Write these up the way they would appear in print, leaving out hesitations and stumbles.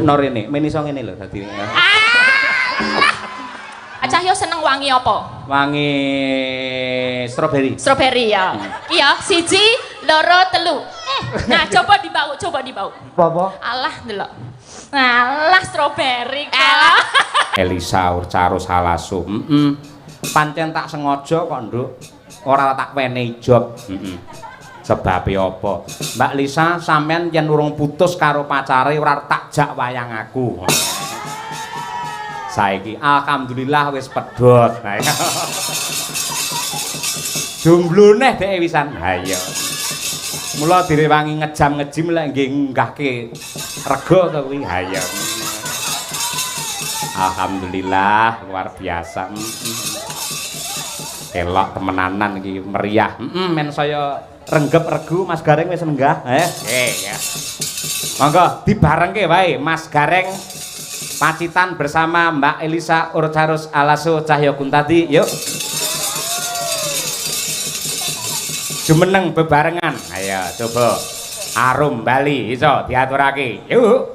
Nur ini, men iso ngene lho dadi. Cahyo seneng wangi apa? Wangi stroberi. Stroberi ya. Iya, siji, loro, telu. Nah, coba dibau. Apa? Alah, ndelok. Alah, stroberi kalah. Elisa Urcarus Halasu. Pancen tak sengaja kok, Nduk. Ora tak wenehi job. Sebabe apa? Mbak Lisa, sampean yen urung putus karo pacare ora tak jak wayang aku. Saiki alhamdulillah wis pedhot. Jomblo neh dhek wisan. Ha iya. Mula direwangi ngejam-ngejim lek nggih nggahke rega to kuwi. Ha iya. Alhamdulillah luar biasa. Elok temenanan iki meriah. Men saya renggep regu Mas Gareng wis lenggah. Ya. Monggo dibarengke wae Mas Gareng Pacitan bersama Mbak Elisa Urcarus Alasu Cahyo Kuntadi. Yuk. Jumeneng bebarengan. Ayo coba. Arum Bali iso diaturake. Yuk.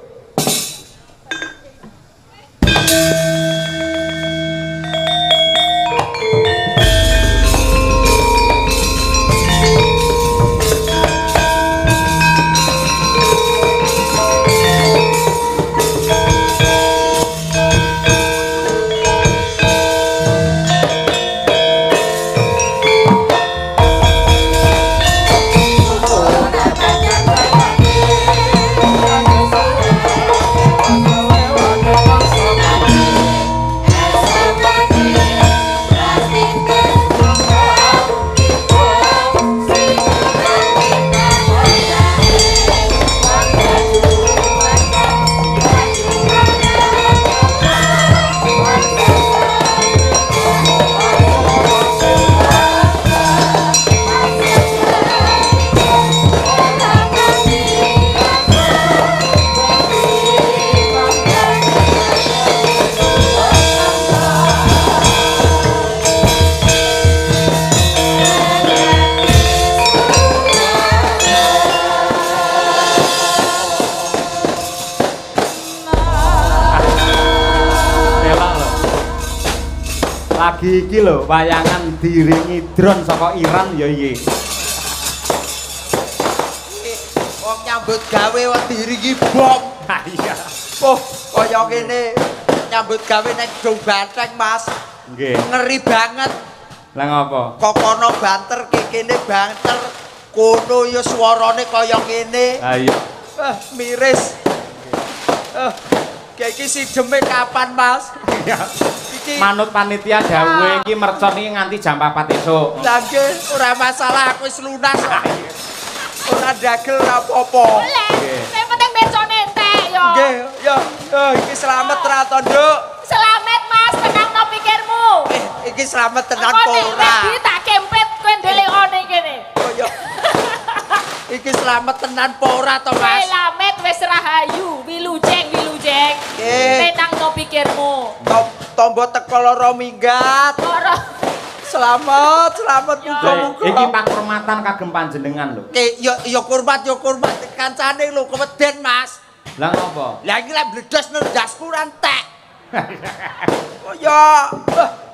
Lagi iki lho wayangan diringi drone saka Iran ya iki. Wong nyambut gawe wong diringi bom. Ha iya. Oh, kaya kene nyambut gawe nek Dong Banteng, Mas. Nggih. Ngeri banget. Lah ngapa? Kok kono banter kene banter. Kono ya swarane kaya ngene. Ha iya. Miris. Kayak iki sideme kapan, Mas? Iya. Iki Manut panitia dawuhe iki mercon iki nganti jam 4 esuk. Lah nggih, ora masalah aku wis lunas kok. Ora dagel ora apa-apa. Boleh. Sing penting becone entek yo. Nggih, ya. Iki selamat ra to, Nduk? Selamat Mas, tenangno pikirmu. Iki selamat tenan Engko apa nek ora? wedi tak kempet kowe ndelekone kene. Oh ya. Iki selamat tenan apa ora to, Mas? Selamat wis rahayu, wilujeng. Nggih. Tenangno pikirmu. Tombo teko lara minggat. Ora. Selamat muga-muga. Iki pakurmatan kagem panjenengan lho. Ya kurmat kancane lho keweden, Mas. Lah ngapa? Lah iki lek bledos nendasku ora entek. Oh ya,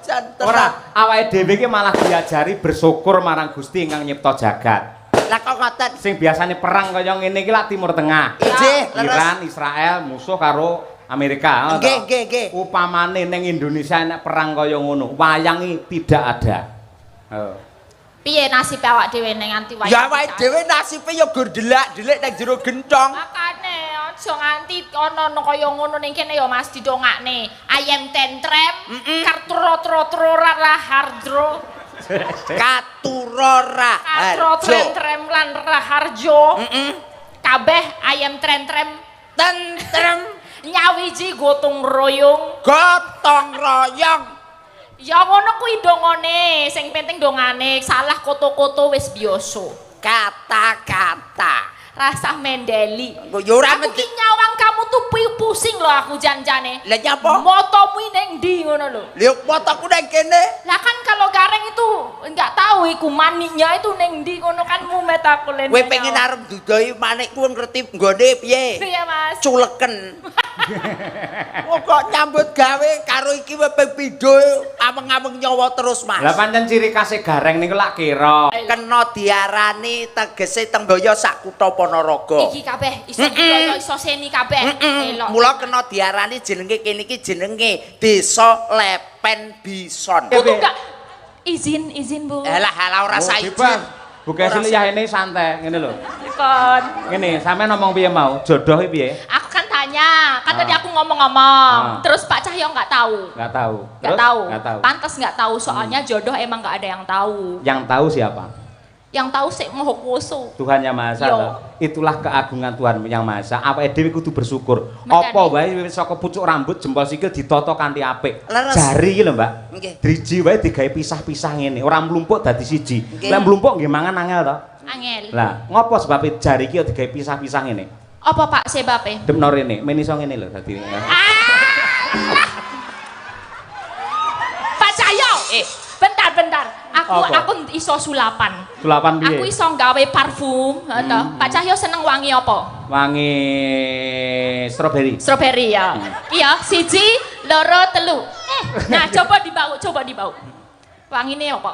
jan Ora, awake dhewe iki malah diajari bersyukur marang Gusti ingkang nyipta jagat. Lah kok ngoten. Sing biasane perang kaya ngene iki lak Timur Tengah. Nggih, Iran, Israel musuh karo Amerika. Nggih. Upamane ning Indonesia nek perang kaya ngono, wayangi tidak ada. Piye nasib awak dhewe ning nganti wayang? Ya awake dhewe nasibe ya gur delak-delik ning jero gentong. Makane aja nganti ana kaya ngono ning kene ya Mas didongakne. Ayam tentrem, karturo-tro rahardro. Katurora. Tentrem lan raharjo. Kabeh ayam tentrem Tentrem. nyawiji gotong royong. Gotong royong. Ya ngono kuwi dongane, sing penting dongane, salah koto-koto wis biasa. Kata-kata. Rasa mendeli. Ya ora Aku ki nyawang kamu tuh pusing lho aku janjane. Lah nyapa? Motomu ning ndi ngono lho. Lha motoku ning kene. Lah kan kalau Gareng itu enggak tahu iku maniknya itu ning ndi ngono kan mumet aku lene. Kowe pengen arep dudohi manikku ngerti nggone piye? Iya Mas. Culeken. Kok nyambut gawe karo iki ping pindho ameng-ameng nyawa terus, Mas. Lah pancen ciri khase Gareng niku lak kira. Kena diarani tegese temboyo sak kutha Ponorogo. Iki kabeh iso yo iso seni kabeh. Elok. Mula kena diarani jenenge kene iki jenenge Desa Lepen Bison. Kudu enggak izin Bu. Halah ora Oh, saiki. bebas. Bukan sih liyane santai ngene lho. Kon. Ngene, sampean ngomong piye mau? Jodoh iki piye? Aku kan tanya, kan tadi aku ngomong-ngomong. Terus Pak Cahyo nggak tahu. Nggak tahu. Nggak Terus? tahu. Nggak tahu. Pantes nggak tahu soalnya jodoh emang nggak ada yang tahu. Yang tahu siapa? Yang tahu sih Maha Kuwasa. Tuhan Yang Maha Esa. Yo. Toh. Itulah keagungan Tuhan Yang Maha Esa. Awake dhewe kudu bersyukur. Makanya. Apa wae wis saka pucuk rambut jempol sikil ditata kanthi apik. Leres. Jari iki lho, Mbak. Nggih. Driji wae digawe pisah-pisah ngene, ora mlumpuk dadi siji. Nggih. Lah mlumpuk nggih mangan angel to. Angel. Lah, ngopo sebab jari iki digawe pisah-pisah ngene? Apa Pak sebabe? Demno rene, men iso ngene lho dadi. Pak Cahyo. Bentar. Apa? Aku iso sulapan. Sulapan piye? Aku iso gawe parfum, toh. Pak Cahyo seneng wangi apa? Wangi stroberi. Strawberry ya. Iya, 1, 2, 3. Nah, coba dibau. Wangine apa?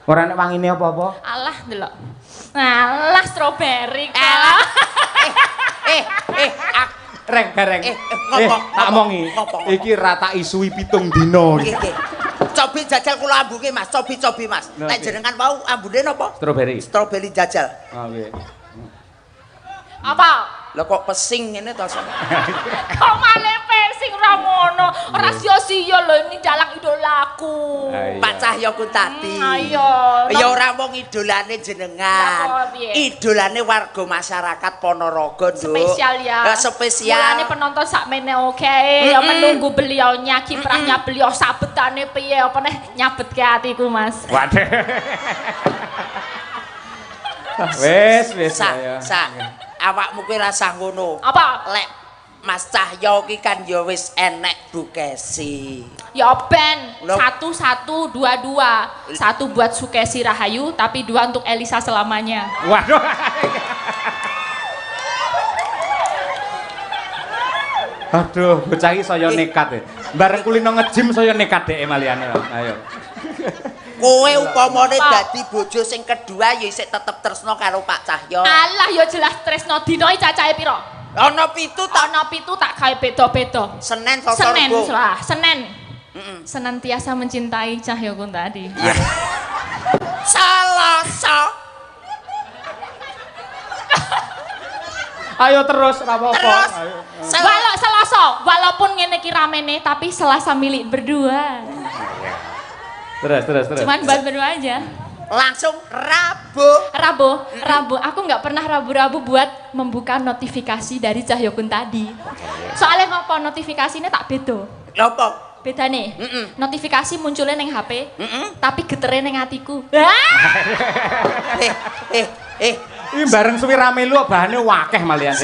Ora nek wangine apa-apa. Alah delok. Alah strawberry kok. Reng gareng. Ngopo? Tak omongi. Ngopo? Iki rata isui 7 dina. Nggih. Cobi jajal kula ambuke, Mas. Cobi, Mas. Nah, Nek oke. jenengan mau ambune napa? Stroberi. Stroberi jajal. Oh, nggih. Apa? Lah kok pesing ngene to, Sob? Kok malah pesing ora ngono. Ora sia-sia lho ini dalang idolaku. Ayo. Pak Cahyo ku tadi. Ayo. Ya ora mung idolane Lah, jenengan. kok piye? Idolane warga masyarakat Ponorogo, Nduk. Spesial ya. Lah spesial. Mulane penonton sakmene oke, ya menunggu beliaunya, kiprahnya beliau sabetane piye apa neh nyabetke atiku, Mas. Waduh. Wes, ayo. Awakmu kuwi rasah ngono. Apa? Lek Mas Cahyo ki kan ya wis enek Bukesi. Ya ben Loh. 1-1-2-2. 1 buat Sukesi Rahayu, tapi 2 untuk Elisa selamanya. Waduh. Aduh, bocah iki saya nekat e. Bareng kulino nge-gym saya nekat dhek malihane. Ayo. Kowe upamane Pak. dadi bojo sing kedua ya isih tetep tresno karo Pak Cahyo. Alah ya jelas tresno dino iki cacahe piro? Ana 7 tak Ana 7 tak gawe beda-beda. Senin Selasa Senin Rebo. lah, Senin. Senantiasa mencintai Cahyo Kuntadi. Selasa. Ayo terus ora apa-apa. Terus. Ayo. Selasa, walaupun ngene iki ramene tapi Selasa milik berdua. Terus. Cuman buat berdua aja. Langsung Rabu. Rabu. Aku nggak pernah rabu-rabu buat membuka notifikasi dari Cahyo Kuntadi. Soalnya ngopo notifikasinya tak beda. Napa? Beda nih. Notifikasi munculnya neng HP, tapi getere neng hatiku. Ini bareng suwi rame lu bahane wakeh malian.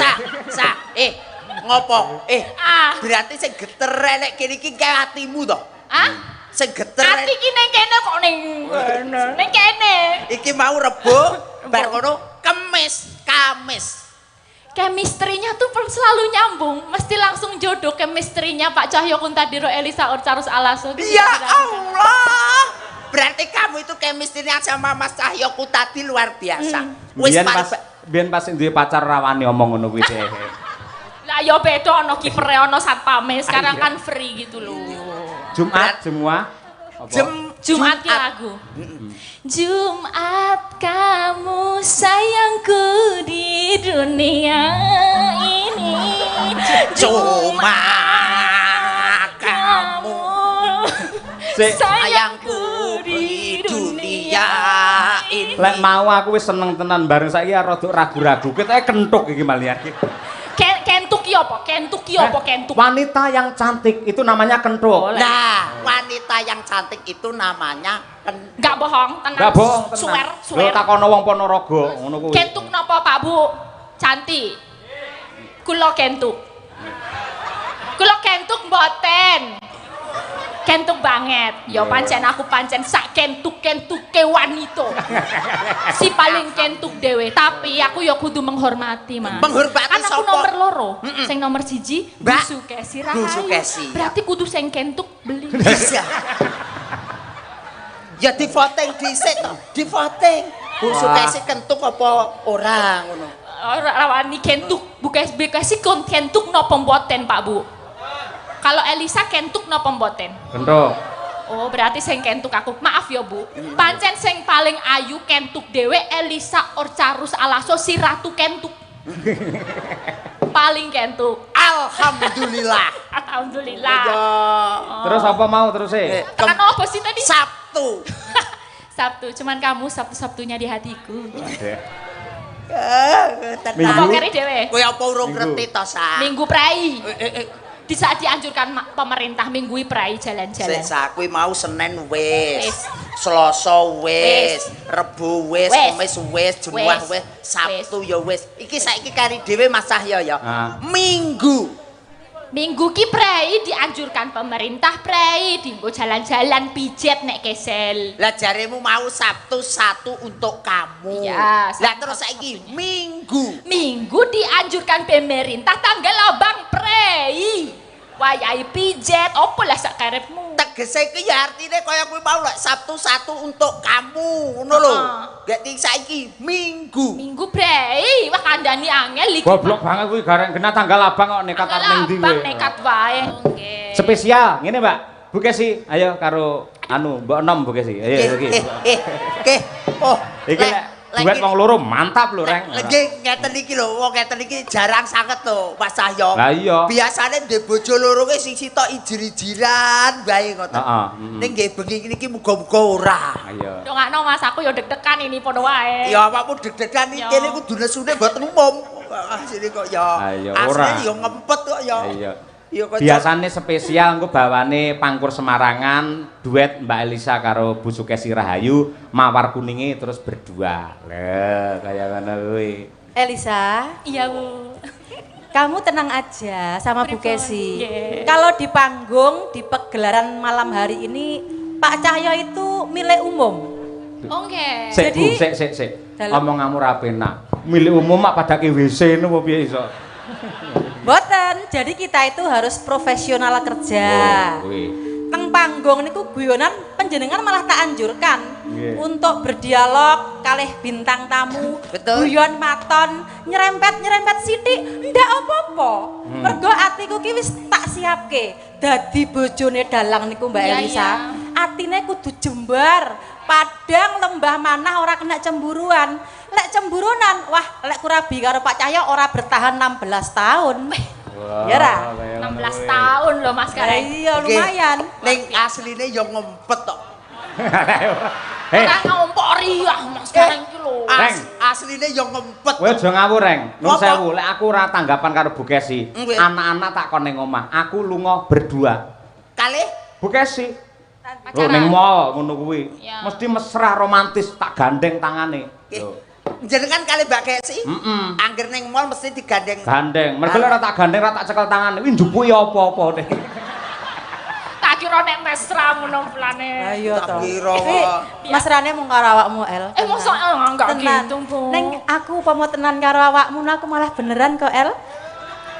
Ngopo? Ah. Berarti sing geter nek kene iki kae atimu to. Ah? Sing geter Ati ki neng kene kok neng kene. Neng kene. iki mau Rebo, bar ngono Kamis. Chemistry-nya tuh selalu nyambung, mesti langsung jodoh chemistry-nya Pak Cahyo Kuntadi ro Elisa Orcarus Alaso. Ya Allah. Berarti kamu itu chemistry-nya sama Mas Cahyo Kuntadi luar biasa. Wis Biyen pas duwe pacar rawani omong ngono kuwi dhek. Lah ya beda ana kipere ana satpame, sekarang Iya. kan free gitu loh. Jumat semua. Apa? Jumat ki lagu. Jumat kamu sayangku di dunia ini. Jumat kamu sayangku di dunia ini. Lek mau aku wis seneng tenan bareng saiki rada ragu-ragu. Ketoke kentuk iki malian. Kentuk ki apa kentuk? Wanita yang cantik itu namanya kentuk. Nah, wanita yang cantik itu namanya Enggak bohong, tenang. Enggak bohong tenan. Swear, Lho swear. takono wong Ponorogo ngono kuwi. Kentuk napa Pak Bu? Cantik. Kula kentuk. Kula kentuk mboten. kentuk banget. Ya pancen aku pancen sak kentuk-kentuke wanita. Si paling kentuk dhewe, tapi aku ya kudu menghormati, Mas. Menghormati kan aku sapa? nomor loro. Sing nomor 1 Mbak. Busukesi Rahayu. Busukesi. Berarti kudu sing kentuk beli. Bisa. Ya di voting dhisik to, di voting. Busukesi kentuk apa ora ngono. Ora wani kentuk, Busukesi kon kentuk napa mboten, Pak Bu? Kalau Elisa kentuk napa mboten? Kentuk. Oh, berarti sing kentuk aku. Maaf ya, Bu. Pancen sing paling ayu kentuk dhewe Elisa Orcarus Alaso si Ratu kentuk. Paling kentuk. Alhamdulillah. Alhamdulillah. Ya. Terus apa mau terus Tekan apa sih tadi? Sabtu. Sabtu, cuman kamu Sabtu-Sabtunya di hatiku. Tenang. Minggu. Apa keri dhewe? Kowe apa urung ngerti to, Sa? Minggu prai. Di saat dianjurkan pemerintah minggui prai jalan-jalan. Sa kuwi mau Senin wis. Wis. Selasa wis, Rebo wis, Wis. Kamis wis, Jumat Wis. wis, Sabtu ya wis. Iki saiki kari dhewe Mas Cahyo ya. Minggu. Minggu ki prei dianjurkan pemerintah prei dienggo jalan-jalan pijet nek kesel. Lah jaremu mau Sabtu satu untuk kamu. Iya, Lah terus saiki Minggu. Minggu dianjurkan pemerintah tanggal abang prei. Wayahe pijet opo lah sak karepmu. Tegese iki ya artine kaya kuwi mau lek Sabtu satu untuk kamu, ngono lho. Dadi saiki Minggu. Minggu prei, wah kandhani angel iki. Goblok banget kuwi gareng kena tanggal abang kok nekat Tanggal ning ndi abang kowe. nekat wae. Nggih. Spesial, ngene Mbak. Bu Kesi, ayo karo Mbok Enom Bu Kesi. Ayo iki. Oh, Iki lek duet wong loro mantap lho, Reng. Lagi ngeten iki lho, wong ngeten iki jarang sanget lho, Mas Cahyo. Lah iya. Biasane ndek bojo loro ki sing sitok ijir-ijiran bae ngoten. Heeh. Ning nggih bengi iki muga-muga ora. Ayo. Dongakno Mas aku ya deg-degan ini padha wae. Ya apapun deg-degan iki Ya. kene kudu nesune mboten umum. Sini kok ya. Ayo, ora. Asline ya ngempet kok ya. Ayo. Ya kok Biasane spesial engko bawane Pangkur Semarangan duet Mbak Elisa karo Bu Sukesi Rahayu mawar kuninge terus berdua. Lah kaya ngono kuwi. Elisa, Iya, Bu. kamu tenang aja sama Bu Pripun? Kesi. Nggih. Kalau di panggung, di pegelaran malam hari ini, Pak Cahyo itu milik umum. Oh nggih. Sik Bu, Jadi- sik. Dalam- Omonganmu ra penak. Milik umum mak padake WC ngono piye iso? Boten, jadi kita itu harus profesional kerja. Oh, kuwi. Teng panggung niku guyonan panjenengan malah tak anjurkan Nggih. untuk berdialog kalih bintang tamu, Betul. guyon maton, nyerempet sithik, ndak apa-apa. Mergo atiku ki wis tak siapke dadi bojone dalang niku Mbak Iya, Elisa. iya. Atine kudu jembar, padang lembah manah ora kena cemburuan. Lek cemburunan, wah lek kurabi karo Pak Cahyo ora bertahan 16 tahun. Wah, Ya, Ra? kaya ngono 16 kuwi. tahun loh Mas Kareng. Iya lumayan. Ning asline ya ngempet kok. Hei, Ora ngompori ah Mas Kareng iki lho. Reng. Asline ya ngempet. kowe aja ngawur, Reng. Nun Apa? sewu, lek aku ora tanggapan karo Bu Kesi. Nggih. Anak-anak tak kon ning omah, aku lunga berdua. Kalih Bu Kesi. Lho Pacaran. ning mall ngono kuwi. Ya. Mesti mesra romantis tak gandeng tangane. nggih. Lho, Jenengan kalih Mbak Kesi. Mm-mm. Angger ning mall mesti digandeng. gandeng. Mergo lek ora tak gandeng ora tak cekel tangan. Kuwi njupuki apa-apa nih. Tak kira nek mesra ngono plane. Ayo Tak toh. kira. Mesrane mung karo awakmu El. Mosok enggak gitu, Bu. Neng aku upama tenan karo awakmu aku malah beneran kok El.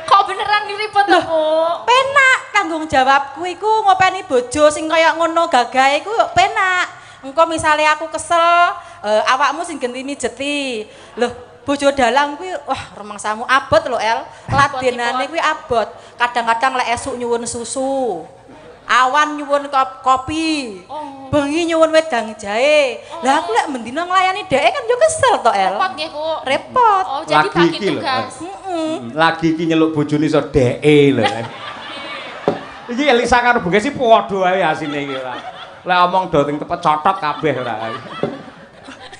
Kok beneran diribet lho, Bu? Penak tanggung jawabku iku ngopeni bojo sing kaya ngono gagahe iku yo penak. Engko misale aku kesel, awakmu sing genti mijeti. Loh, bojo dalang kuwi wah remangsamu abot lho El. Ladenane kuwi abot. Kadang-kadang lek esuk nyuwun susu. Awan nyuwun kopi. Oh. Bengi nyuwun wedang jahe. Lah aku lek mendina nglayani dhek kan yo kesel to El. Repot nggih, Bu. Repot. Oh, jadi Lagi bagi iki lho, tugas. Lagi iki nyeluk bojone iso dheke lho. Iki Elisa karo Bu Kesi padha wae asine iki ora. Lek omong do teng tepet cotot kabeh ora.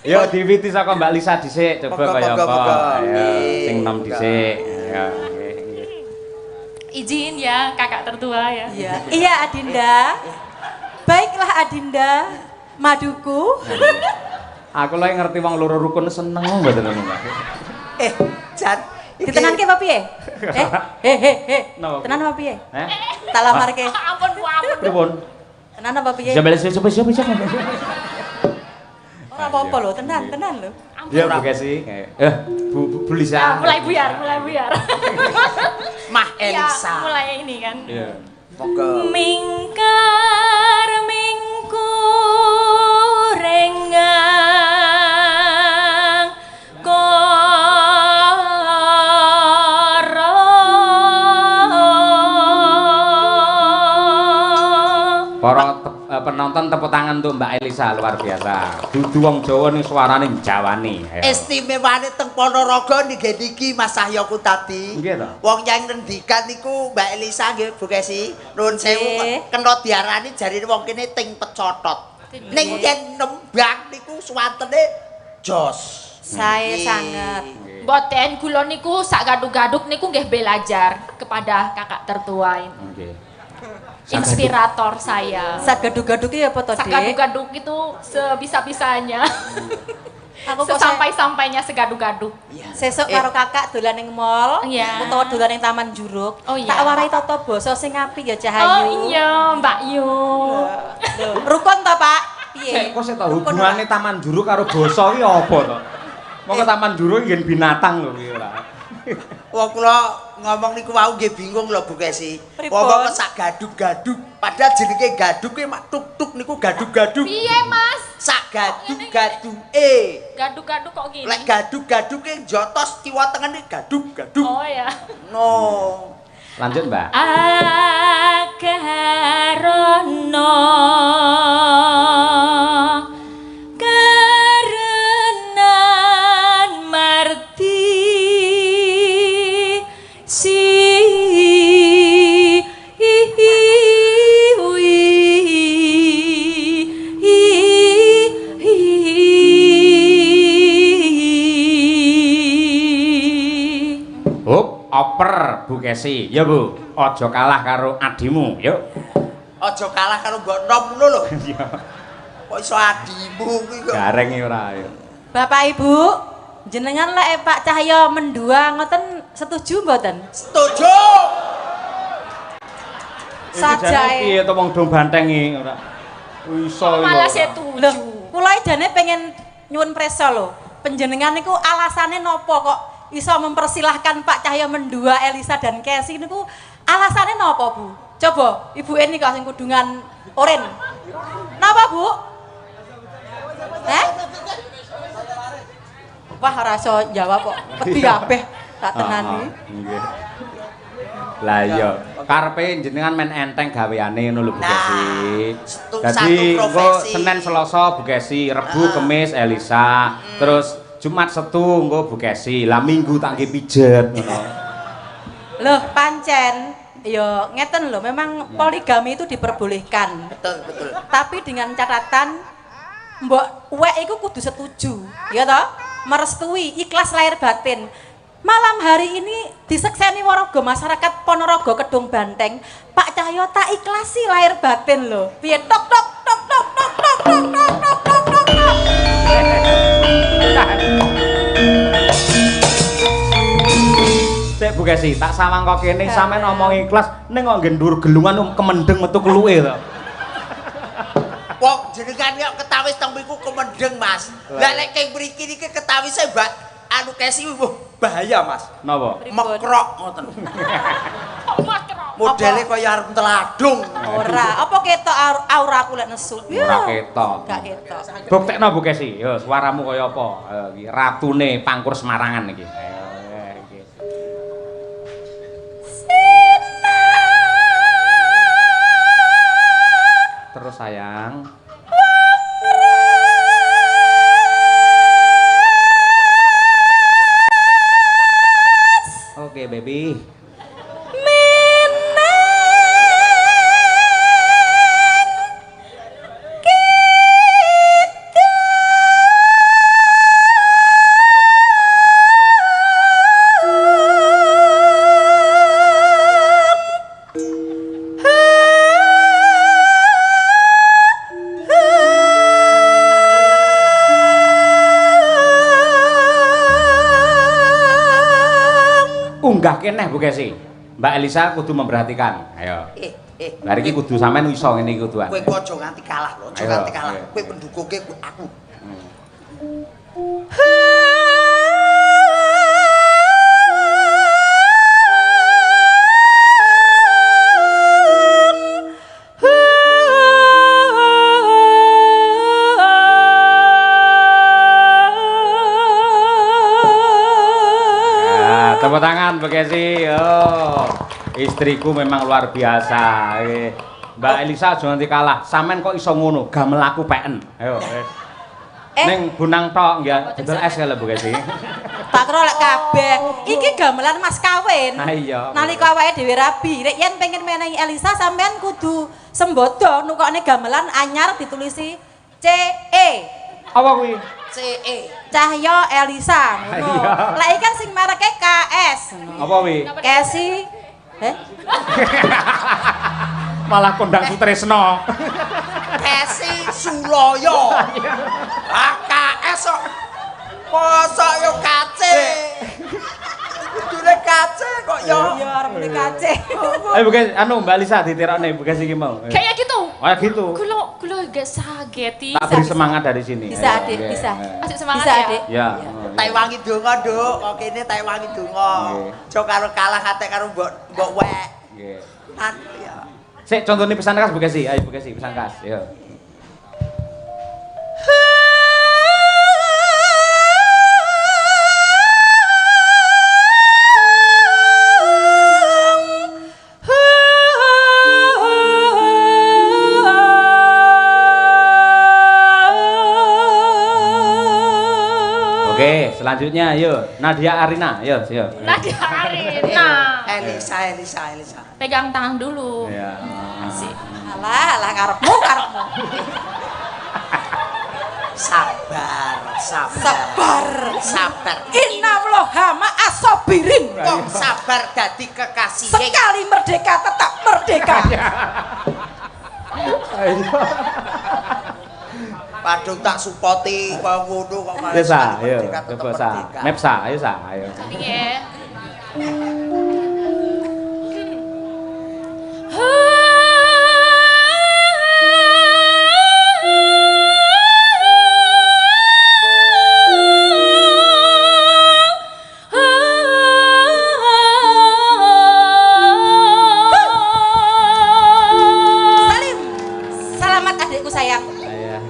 Yo diwiti saka Mbak Lisa dhisik coba Monggo, kaya monggo, apa. monggo. Ayo Nggih, sing nom monggo. dhisik. Ya, nggih, nggih. Izin ya, kakak tertua ya. Iya. Iya Adinda. Baiklah Adinda. Maduku. Aku lagi ngerti wong loro rukun seneng mboten ngono. Jan. iki- Ditenanke apa piye? Napa? Tenan apa piye? Heh? Tak lamarke. Ampun, Bu, ampun. Pripun? Tenan apa piye? Coba. Ora apa-apa lho, tenan lho. Ya Bu Kesi. Bu Lisa. Mulai buyar. Mah Iya, Elisa. mulai ini kan. Iya. Monggo. Mingkar mingkurengang Para penonton tepuk tangan untuk Mbak Elisa luar biasa. Dudu wong Jawa ning suarane njawani. Istimewane teng Ponorogo niki Mas Cahyoku tadi. Nggih to. Wong yang ngendikan niku Mbak Elisa nggih Bu Kesi. Nuwun sewu Nggih. kena diarani jarine wong kene ting pecotot. Ning yen nembang niku suwantene jos. Saya Nggih. sangat. Boten kula niku sak gaduk-gaduk niku nggih belajar kepada kakak tertua ini. Nggih. Inspirator saya. Sagaduk-gaduk iki apa to, Sak Dik? gaduk-gaduk itu sebisa-bisanya. Aku kok Sesampai-sampainya segaduk-gaduk. sesuk karo kakak dolan ning mall Iya. utawa dolan ning Taman Juruk. Oh, iya. Tak warai tata basa sing apik ya Oh Cahayu. iya, Mbak Yu. Lho, rukun to, Pak? Sik Piye? kok sik to Rukun, hubungane Pak? Taman Juru karo basa iki apa to? Monggo Taman Juru ngen binatang lho iki ora. Wong kula ngomong niku wau nggih bingung lho Bu Kesi. Pripun? Wong kok sak gaduk-gaduk, padahal jenenge gaduk ki mak tuk-tuk niku gaduk-gaduk. Piye, Mas? Sak gaduk-gaduk Gaduk-gaduk kok gini? Lek gaduk-gaduk ki jotos kiwa tengene gaduk-gaduk. Oh ya. No. Lanjut, Mbak. Akarono karenan marti si Hup, oper Bu Kesi. Ya Bu, aja kalah karo adimu, yuk. Aja kalah karo mbok nom ngono lho. Iya. Kok iso adimu kuwi kok. Gareng iki ora ya. Bapak Ibu, jenengan lek Pak Cahyo mendua ngoten setuju mboten? Setuju. Sajae. Piye to wong dong banteng iki ora. Iso iki. malah kok. setuju. Loh, kula jane pengen nyuwun presa lho. Panjenengan niku alasane napa kok iso mempersilahkan Pak Cahyo mendua Elisa dan Kesi niku alasane napa, Bu? Coba Ibu Eni kok sing kudungan oren. Napa, Bu? Wah, ora iso jawab kok. Wedi kabeh tak tenani. Nggih. Lah iya, karepe jenengan men enteng gaweane ngono lho Bu Nah, Kesi. satu Dadi engko profesi. Senin Selasa Bu Kesi, Rebu Kemis Elisa, terus Jumat Setu engko Bu Kesi. Lah Minggu tak nggih pijet ngono. Loh, pancen ya ngeten lho, memang poligami itu diperbolehkan. Betul, betul. Tapi dengan catatan mbok uwek iku kudu setuju, ya toh? Merestui, ikhlas lahir batin. Malam hari ini disekseni waraga masyarakat Ponorogo Kedung Banteng, Pak Cahyo tak ikhlasi lahir batin lho. Piye tok tok tok tok tok tok tok tok tok tok tok tok. Sik Bu Kesi, tak sawang kok kene sampean ngomong ikhlas ning kok nggendur gelungan kemendeng metu keluke to. Wong jenengan kok ketawis teng mriku kemendeng, Mas. Lah lek keng mriki niki ketawise Mbak anu Kesi bahaya, Mas. Napa? Mekrok ngoten. Kok makrok? Modele kaya arep teladung. Ora, apa ketok auraku lek nesu? Ora ketok. Gak ketok. Buktekno Bu Kesi, yo suaramu kaya apa? Iki ratune Pangkur Semarangan iki. Ayo iki. Terus sayang. Oke, baby. Unggah keneh Bu Kesi. Mbak Elisa kudu memperhatikan. Ayo. Bar iki kudu sampean iso ngene iki kuduan. Kowe aja nganti kalah lho, aja nganti kalah. Kowe pendukungke aku. Tepuk tangan Bekesi. Oh, istriku memang luar biasa. Mbak Elisa aja nanti kalah. Sampean kok iso ngono? Gamel aku peken. Ayo. Ning Bunang tok nggih, dodol es lho Bekesi. Tak kira lek kabeh. Iki gamelan mas kawin. Ah iya. Nalika awake dhewe rabi, rek yen pengen menehi Elisa sampean kudu sembodo nukokne gamelan anyar ditulisi CE. Apa kuwi? CE. Cahya Elisa ngono. Iya. Lah iki kan sing mereke KS. Apa kuwi? Kesi. Malah kondang Sutresno. Kesi Suloyo. AKS kok. Mosok yo kace. Kudune kace kok yo. Iya, arep kace. Ayo Bekesi, anu Mbak Lisa ditirokne Bekesi iki mau. Kayak gitu. Oh gitu. Kulo gak sageti. Tak beri semangat dari sini. Bisa, Ayo, Adik, nggih. bisa. Masih semangat Bisa, ya. Adik. Ya. Tai wangi donga, Nduk. Kok kene tai wangi donga. Aja karo kalah kate karo mbok wek. Nggih. Ya. Sik contone pesan khas Bekesi. Ayo Bekesi pesan khas. Yo. Oke, selanjutnya yuk Nadia Arina, yuk. Nadia Arina. Elisa. Pegang tangan dulu. Ya. Asik. Alah karepmu. Sabar. Inna ma asobirin. Wong sabar dadi kekasih. Sekali merdeka tetap merdeka. Padung tak supporti kok ngono kok malah. Desa, sekali ayo. merdeka tetep Coba sa. merdeka. Mepsa, ayo sa, ayo. Iya. Salim. Selamat adikku sayang. Iya.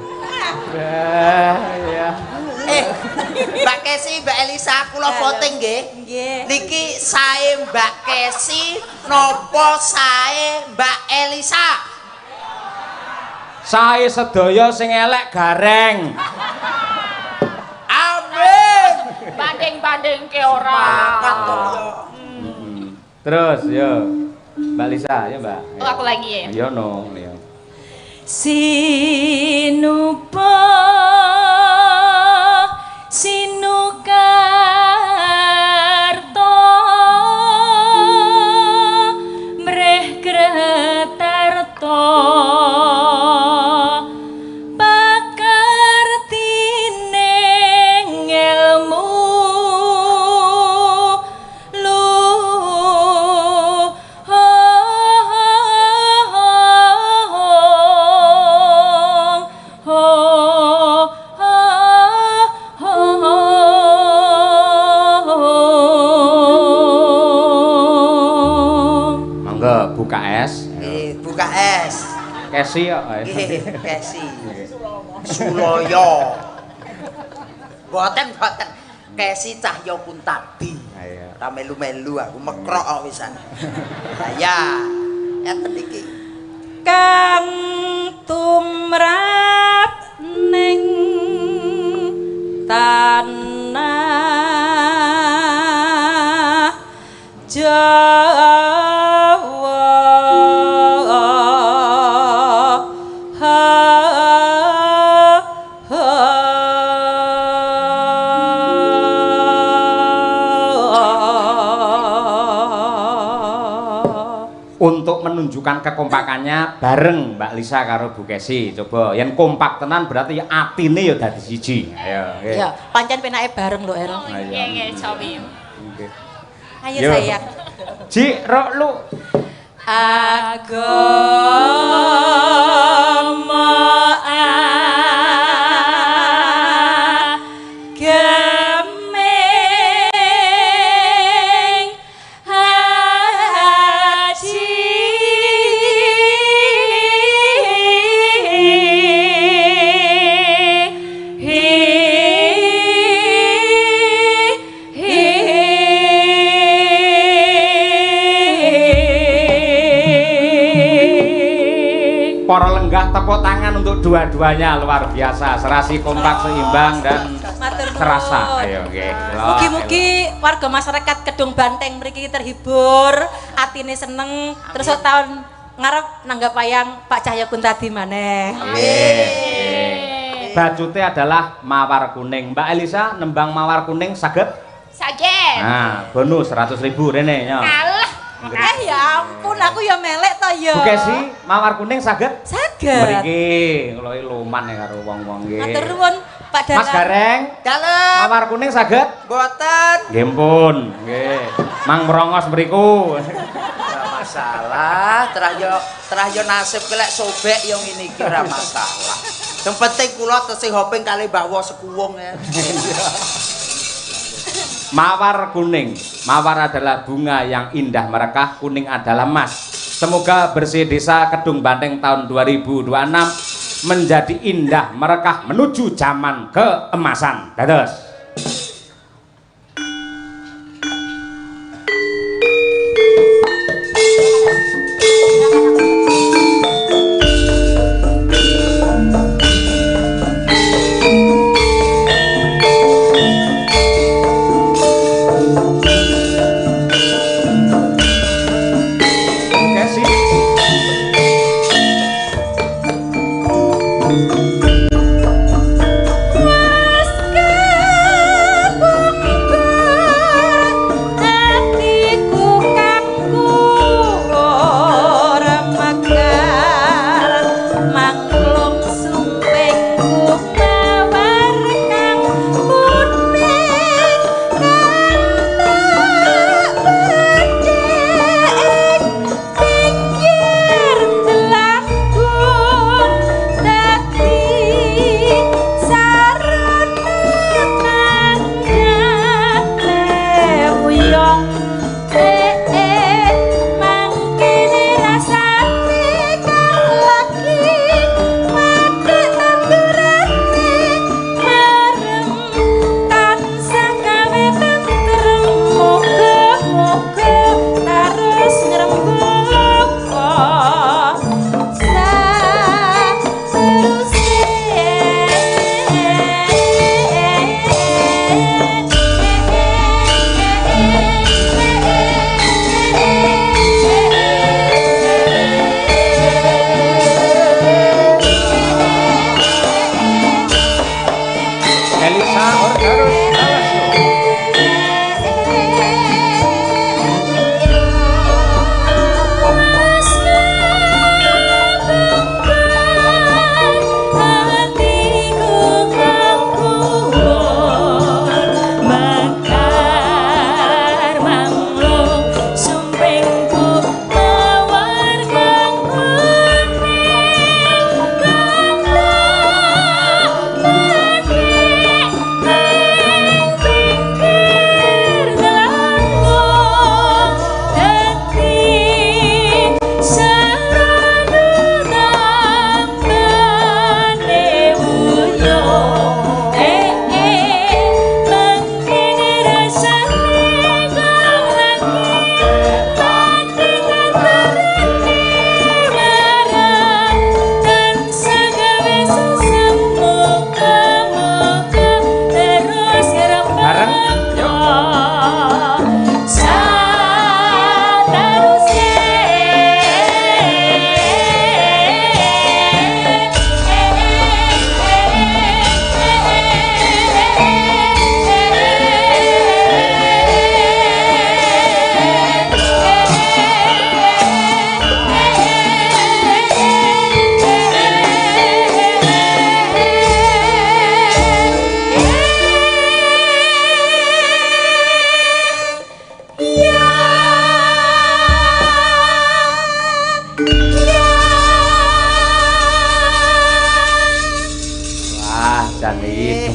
Ya. Mbak Kesi, Mbak Elisa, kula voting nggih. Nggih. Niki sae Mbak Kesi nopo sae Mbak Elisa? Sae sedaya sing elek gareng. Amin. Banding ke orang. Makan to yo. Terus yo. Mbak Lisa, ya Mbak. Oh, aku lagi ya. Yo no, yo. Sinupa Sinukarto Mreh Gretarto pakartine ilmu Mangga buka es. Buka es. Kesi yo. Nggih, Kesi. Suloyo. Boten. Kesi Cahya Kuntabi. Ayo. Ora melu-melu aku mekrok kok wisan. Lah ya. Enten iki. Kang tumrap ning tanah Untuk menunjukkan kekompakannya bareng Mbak Lisa karo Bu Kesi. Coba yen kompak tenan berarti atine ya dadi siji. Ayo, nggih. Ya, pancen penake bareng lho, El. Iya, Cobim. Nggih. Ayo Yo. sayang. Ji, rok lu agama ageming haji Para lenggah tepuk tangan untuk dua-duanya luar biasa, serasi kompak seimbang dan Matur nuwun. terasa. Ayo nggih. Mugi-mugi warga masyarakat Kedung Banteng mriki terhibur, atine seneng, terus tahun ngarep nanggap wayang Pak Cahyokun tadi maneh. Nggih. Bajute adalah mawar kuning. Mbak Elisa nembang mawar kuning saged? Saged. Nah, bonus 100.000 rene ya. Alah. Ya ampun, aku ya melek to ya. Bu Kesi, mawar kuning saged? Saged. Mriki kula luman ya karo wong-wong nggih. Matur nuwun Pak Dalang. Mas Gareng, Dalem. mawar kuning saged? Boten. Nggih pun, nggih. Mang merongos mriku. Ora masalah, terah yo nasib kelek sobek yo ngene iki ora masalah. Yang penting kula tesih hoping kali Mbah Wo sekuwung ya. Mawar kuning. Mawar adalah bunga yang indah merekah, kuning adalah emas. Semoga bersih desa Kedung Banteng tahun 2026 menjadi indah merekah menuju zaman keemasan. Dados.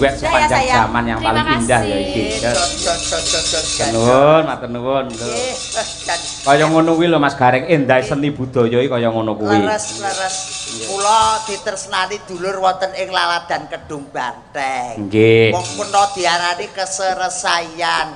duet sepanjang sayang. zaman yang Terima paling indah ya iki. Nuwun, matur nuwun. Kaya ngono kuwi lho Mas Gareng, endah seni budaya iki kaya ngono kuwi. Leres. Kula ditresnani dulur wonten ing Laladan Kedung Banteng. Nggih. Wong puna diarani keserasian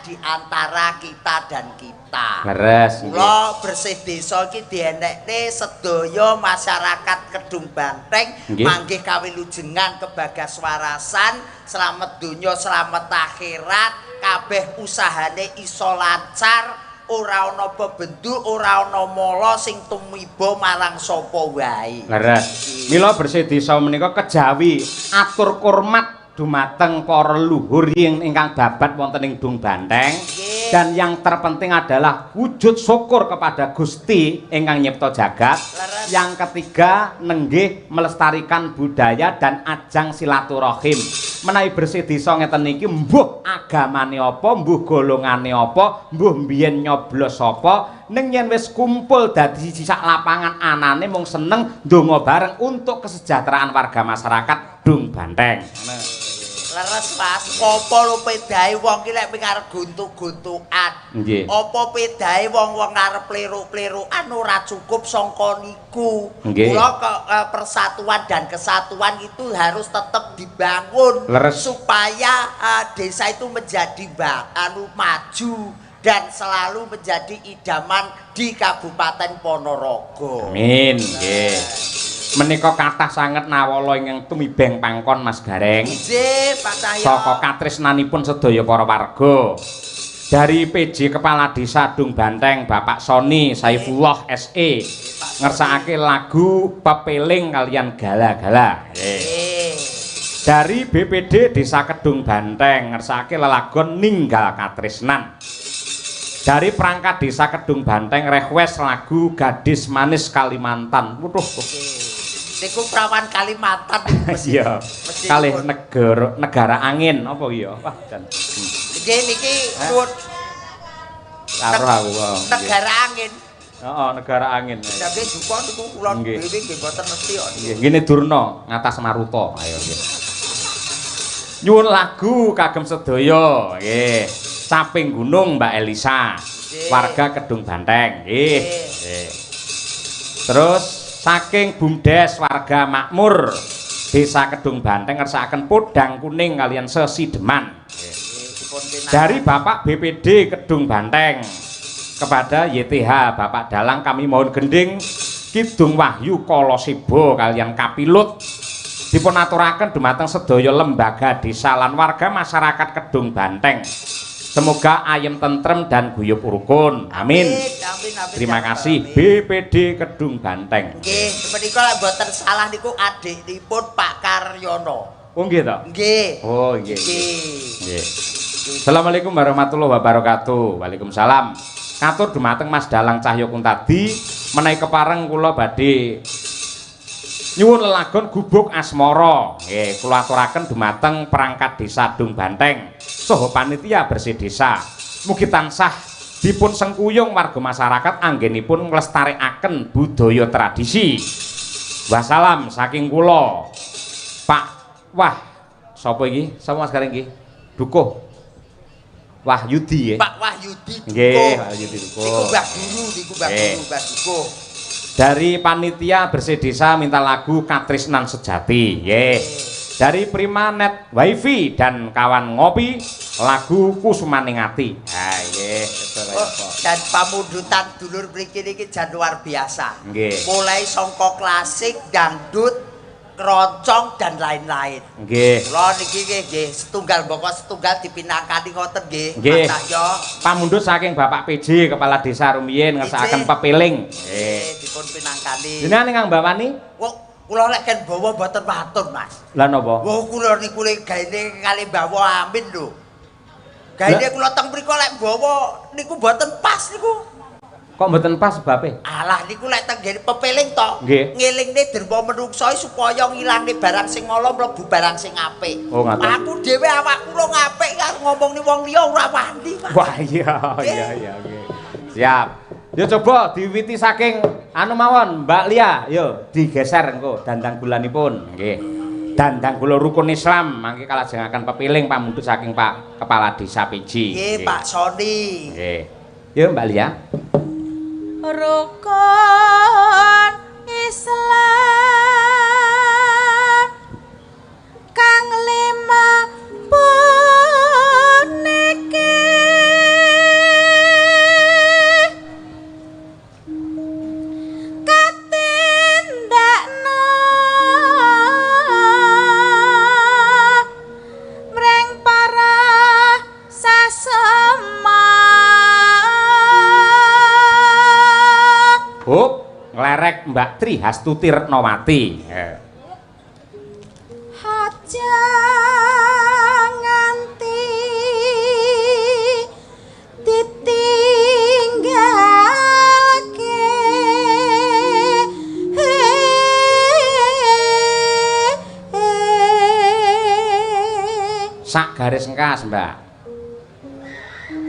di antara kita dan kita. Leres. Kula bersih desa iki dienekne sedaya masyarakat Kedung Banteng manggih kawilujengan kebagaswarasan, slamet donya, slamet akhirat, kabeh usahane iso lancar. Ora ana bebendu, ora ana mala sing tumiba marang sapa wae. Leres. Mila bersih desa menika kejawi atur kurmat dumateng para leluhur ingkang babat wonten ing Dung Banteng. Dan yang terpenting adalah wujud syukur kepada Gusti ingkang nyipta jagat. Yang ketiga nenggih melestarikan budaya dan ajang silaturahim. Menawi bersih desa ngeten niki mbuh agamane apa, mbuh golongane apa, mbuh mbiyen nyoblos apa, ning yen wis kumpul dadi sak lapangan anane mung seneng ndonga bareng untuk kesejahteraan warga masyarakat Dung Banteng. Leres Mas, apa lho pedahe wong ki lek arep guntuk-guntukan. Nggih. Apa pedahe wong-wong arep plero-plerokan ora cukup sangka niku. Nggih. Kula persatuan dan kesatuan itu harus tetap dibangun Leres. supaya desa itu menjadi maju dan selalu menjadi idaman di Kabupaten Ponorogo. Amin. Nggih. Menika kathah sanget nawala ingkang tumibeng pangkon Mas Gareng. Nggih, Pak Cahyo. Saka katresnanipun sedaya para warga. Dari PJ Kepala Desa Dung Banteng Bapak Soni Saifullah SE ngersakake lagu Pepeling kalian Gala-gala. Dari BPD Desa Kedung Banteng ngersakake lelagon Ninggal Katresnan. Dari perangkat Desa Kedung Banteng request lagu Gadis Manis Kalimantan. Waduh. Niku prawan Kalimantan. Iya. Kalih negara angin apa iya? Wah, dan. Nggih niki nuwun Karo aku. negara angin. Heeh, negara angin. Lah nggih duka niku kula Nggih. dhewe nggih mboten mesti kok. Nggih, ngene Durna ngatas Maruta. Ayo nggih. Nyuwun lagu kagem sedaya. Nggih. Saping Gunung Mbak Elisa. Warga Kedung Banteng. Nggih. Nggih. Terus saking Bumdes warga makmur Desa Kedung Banteng ngersakaken podang kuning kalian sesideman. Dari Bapak BPD Kedung Banteng kepada YTH Bapak Dalang kami mohon gending Kidung Wahyu Kolosibo kalian Kapilut dipun aturaken dumateng sedaya lembaga desa lan warga masyarakat Kedung Banteng. Semoga ayem tentrem dan guyub rukun. Amin. Terima kasih BPD Kedung Banteng. Nggih, menika lek mboten salah niku adikipun Pak Karyono. Oh nggih to? Nggih. Oh nggih. Nggih. Assalamualaikum warahmatullahi wabarakatuh. Waalaikumsalam. Katur dumateng Mas Dalang Cahyo Kuntadi menawi kepareng kula badhe nyuwun lelagon Gubuk Asmara. Nggih, kula aturaken dumateng perangkat Desa Dung Banteng saha panitia bersih desa. Mugi tansah dipun sengkuyung warga masyarakat anggenipun nglestarekaken budaya tradisi. Wassalam saking kula. Pak Wah, sapa iki? Sapa Mas Gareng iki? Dukuh. Wahyudi nggih. Pak Wahyudi Dukuh. Nggih, Wahyudi Dukuh. Niku Mbah Guru, niku Mbah Guru, Mbah Dukuh. Dari panitia bersih desa minta lagu Katresnan Sejati. Nggih. Dari Primanet Wifi dan kawan ngopi lagu Kusumaning Ati. Ha nggih, Dan pamundutan dulur mriki niki jan luar biasa. Nggih. Mulai songkok klasik, dangdut, keroncong dan lain-lain. Nggih. Kula niki nggih setunggal mboko setunggal dipinangkani ngoten nggih. Nggih. Mas Cahyo. Pamundhut saking Bapak PJ Kepala Desa Rumiyin ngersakaken Pepeling. Nggih, dipun pinangkani. Jenengan ingkang bawani? Wong kula lek ken bawa mboten matur, Mas. Lah napa? Wong kula niku gaene kali bawa amin lho. Gaene kula teng mriku lek bawa niku mboten pas niku. Kok mboten pas sebabe? Alah niku lek teng ngene pepeling to. Nggih. Ngelingne derma menungso supaya ngilangne barang sing ala mlebu barang sing apik. Oh, ngaten. Aku dhewe awakku ora ngapik karo ngomongni wong liya ora wani, Mas. Wah iya nggih. Siap. Yo coba diwiwiti saking anu mawon Mbak Lia, yo digeser engko dandang bulanipun. Nggih. dandang kula rukun Islam mangke kalajengaken pepiling pamundhut saking Pak Kepala Desa Piji. Nggih, Pak Soni. Nggih. Yo Mbak Lia. Rukun Islam kang lima puniki katindakna mreng para sasema. Hop, nglerek Mbak Tri Hastuti Retnowati. Aja nganti ditinggalke Sak garis engkas, Mbak.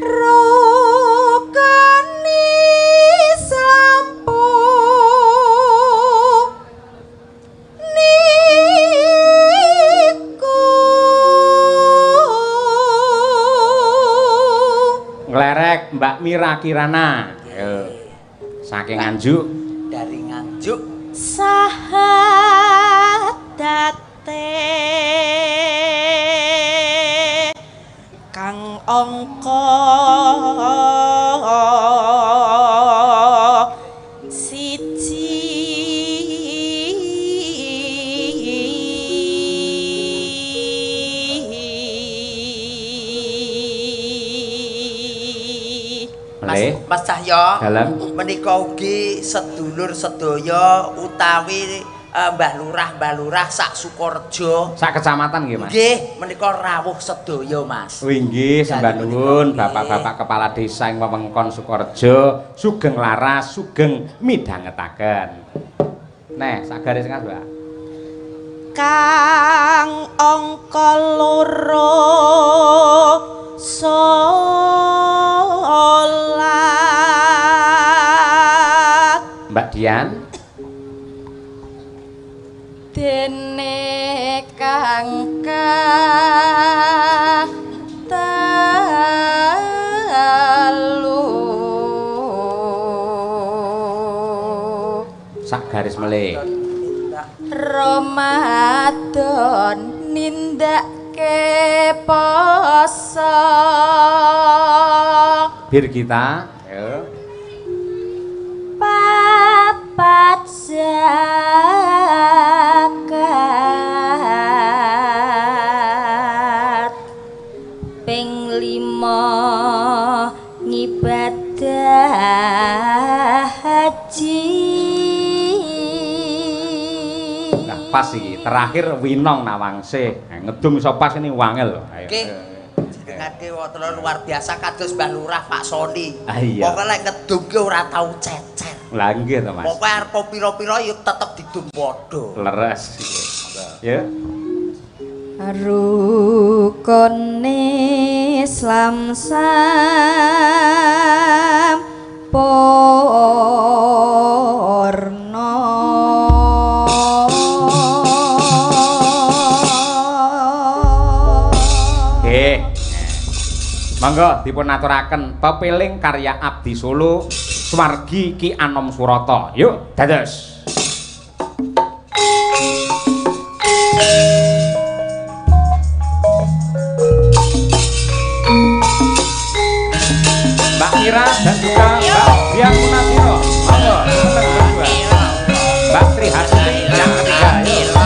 rukun Islam Nglerek Mbak Mira Kirana. Ayo. Saking Nganjuk. Dari Nganjuk. Sahadate kang angka Mas Cahyo, Dalem. menika ugi sedulur sedaya utawi Mbah Lurah sak Sukorejo. Sak kecamatan nggih, Mas. Nggih, menika rawuh sedaya, Mas. Wih nggih, sembah nuwun Bapak-bapak kepala desa ing wewengkon Sukorejo, sugeng laras, sugeng midhangetaken. Neh, sak garis engkas, Mbak. kang angka loro salat Mbak Dian. dene kang katalu Sak garis melih. Ramadan nindake poso Bir kita. Ayo. papat zakat ping 5 ngibadah haji. Nah, pas iki. Terakhir Winong Nawangse. Ngedum iso pas ini wangel lho. Ayo. Nggih. Jenengake wonten luar biasa kados Mbah Lurah Pak Soni. Ah, iya. Pokoke lek ngedum ki ora tau cecer. Lah nggih to, Mas. Pokoke arep pira-pira ya tetep didum padha. Leres. Ya. Rukun Islam sampurna. Nggih. Monggo dipun aturaken pepiling karya Abdi Solo Swargi Ki Anom Surata. Yuk, dados. Mbak Mira dan juga Mbak Dian Munasiro. Monggo, seneng berdua. Mbak Tri Hastuti yang ketiga. Yuk.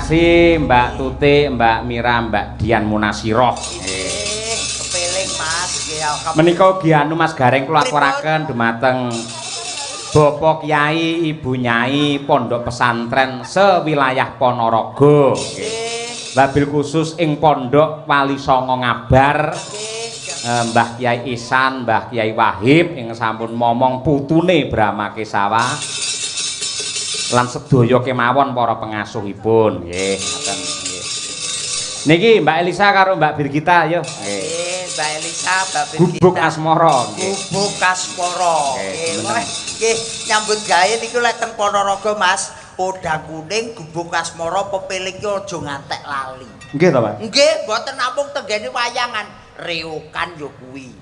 kasih Mbak Tutik, Mbak Mira, Mbak Dian Munasiroh. Kepeling Mas, nggih alhamdulillah. Menika ugi anu Mas Gareng kula aturaken dumateng Bapak Kyai, Ibu Nyai Pondok Pesantren sewilayah Ponorogo. Wabil khusus ing Pondok Wali Songo Ngabar. Mbah Kyai Ihsan, Mbah Kyai Wahib ing sampun momong putune Brahma Kesawa. Lan sedaya kemawon para pengasuhipun nggih ngoten nggih. Niki Mbak Elisa karo Mbak Birgita yo. Nggih, Mbak Elisa, Mbak Birgita. Gubuk Asmara nggih. Gubuk Asmara. Nggih, nyambut gawe niku lek teng Ponorogo Mas, podang kuning gubuk Asmara pepiling ki aja ngantek lali. Nggih to, Pak? Nggih, mboten namung tenggene wayangan, rewokan yo kuwi.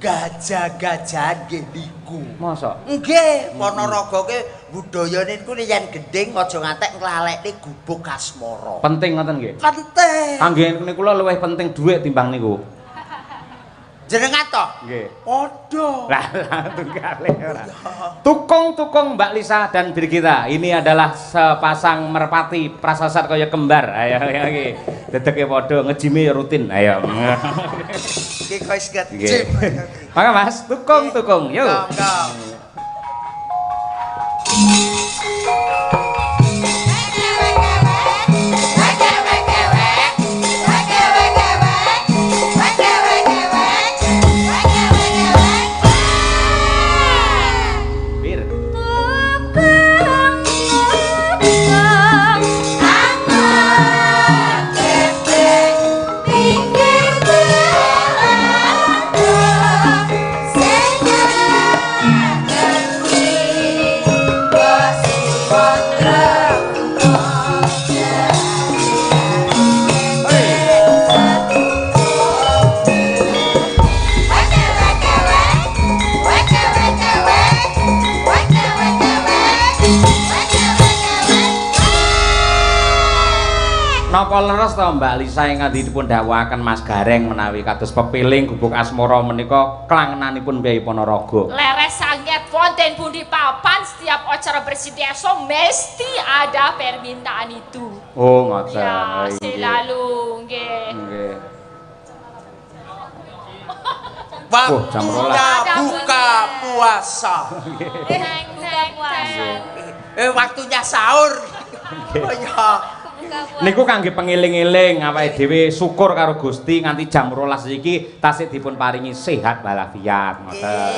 Gajah-gajahan nggih niku. Masa? Nggih, Ponorogo ki budayane niku yen gending aja ngantek nglalekne gubuk Asmara. Penting ngoten nggih. Penting. Kangge kula luwih penting dhuwit timbang niku. Jenengan to? Nggih. Padha. Lah tunggale ora. Tukung-tukung Mbak Lisa dan Birgita. Ini adalah sepasang merpati prasasat kaya kembar. Ayo nggih. Dedeke padha ngejime rutin. Ayo. Iki wis Nggih. ngejim. Maka Mas, tukung-tukung. Yo. Napa leres to Mbak Lisa ingkang dipun dawuhaken Mas Gareng menawi kados pepiling gubuk Asmara menika klangenanipun Mbah Ponorogo. Leres sanget wonten pundi papan setiap acara bersih desa mesti ada permintaan itu. Oh, ngoten. Ya, Nggih. selalu nggih. Nggih. Waktu jam 12. buka puasa. Teng teng teng. Waktunya sahur. Oh ya. Niku kangge pengiling-iling awake dhewe syukur karo Gusti nganti jam 12 iki tasih dipun paringi sehat walafiat ngoten.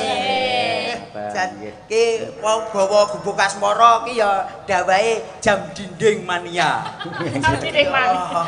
Jan ki wong gawa gubuk Asmara ki ya dawahe jam dinding mania. Jam dinding mania.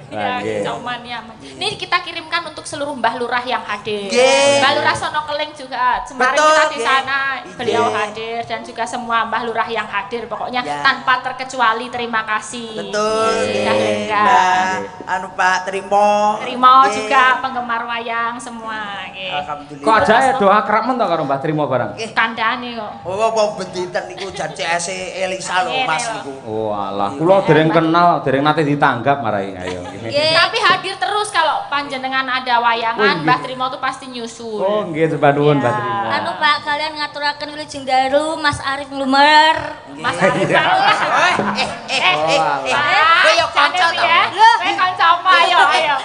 Ya, Nggih. cuman ya. Ini kita kirimkan untuk seluruh Mbah Lurah yang hadir. Nggih. Mbah Lurah Sono Keling juga. Kemarin Betul, kita di nggih. sana, beliau Nggih. hadir dan juga semua Mbah Lurah yang hadir. Pokoknya Ya. tanpa terkecuali terima kasih. Betul. Sudah lengkap. Nah, anu Pak Trimo. Trimo Nggih. juga penggemar wayang semua. Nggih. Alhamdulillah. Kok aja doa kerap men to karo Mbah Trimo barang. Kandhane kok. Oh, wong benditen niku jan CS Elisa lho Mas niku. Oh alah, kula dereng kenal, dereng nate ditanggap marai ayo. Tapi hadir terus kalau panjenengan ada wayangan, Oh, nggih. Mbah Trimo tuh pasti nyusul. Oh nggih sembah nuwun Ya. Mbah Trimo. Anu Pak, kalian ngaturaken wilujeng daru Mas Arif Lumer. Mas Arif Lurah. Kowe yo kanca to. ya. Kowe kanca apa ayo ayo.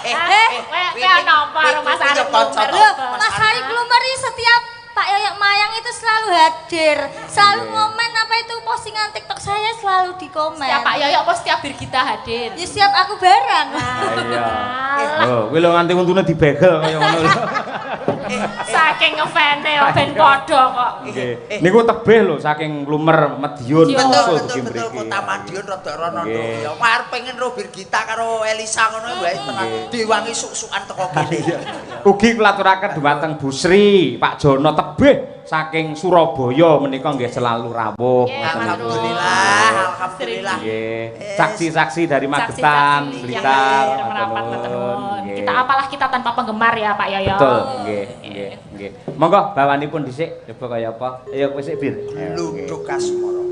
Kowe ana apa karo Mas Arif kanca to. Lumer? Mas Arif Lumer ini setiap Pak Yoyok Mayang itu selalu hadir, selalu ngomen apa itu postingan TikTok saya selalu dikomen. Setiap Pak Yoyok apa setiap Birgita hadir? Ya setiap aku bareng. Iya. Alah, Oh, kuwi lho nganti untune dibegel kaya ngono lho. saking ngefans ben padha kok. Nggih. Niku tebih lho saking Lumer Madiun Betul, Betul, usul betul, betul. Kota Madiun rada rono Nggih. ya. Arep pengen ro Birgita karo Elisa ngono wae tenan. Diwangi suk-sukan teko kene. Ugi kulaturaken dumateng Bu Sri, Pak Jono tebih saking Surabaya menika nggih selalu rawuh. Nggih, Ngoten niku. Alhamdulillah, alhamdulillah. Nggih. Saksi-saksi dari Magetan, Saksi-saksi Blitar, yang merapat ngoten ngoten. nuwun. Nggih. Kita apalah kita tanpa penggemar ya Pak Yoyo. Betul, nggih, nggih, nggih. Monggo bawanipun dhisik coba kaya apa? Ayo wis sik Bir. Ayo, nggih. Luduk Asmara.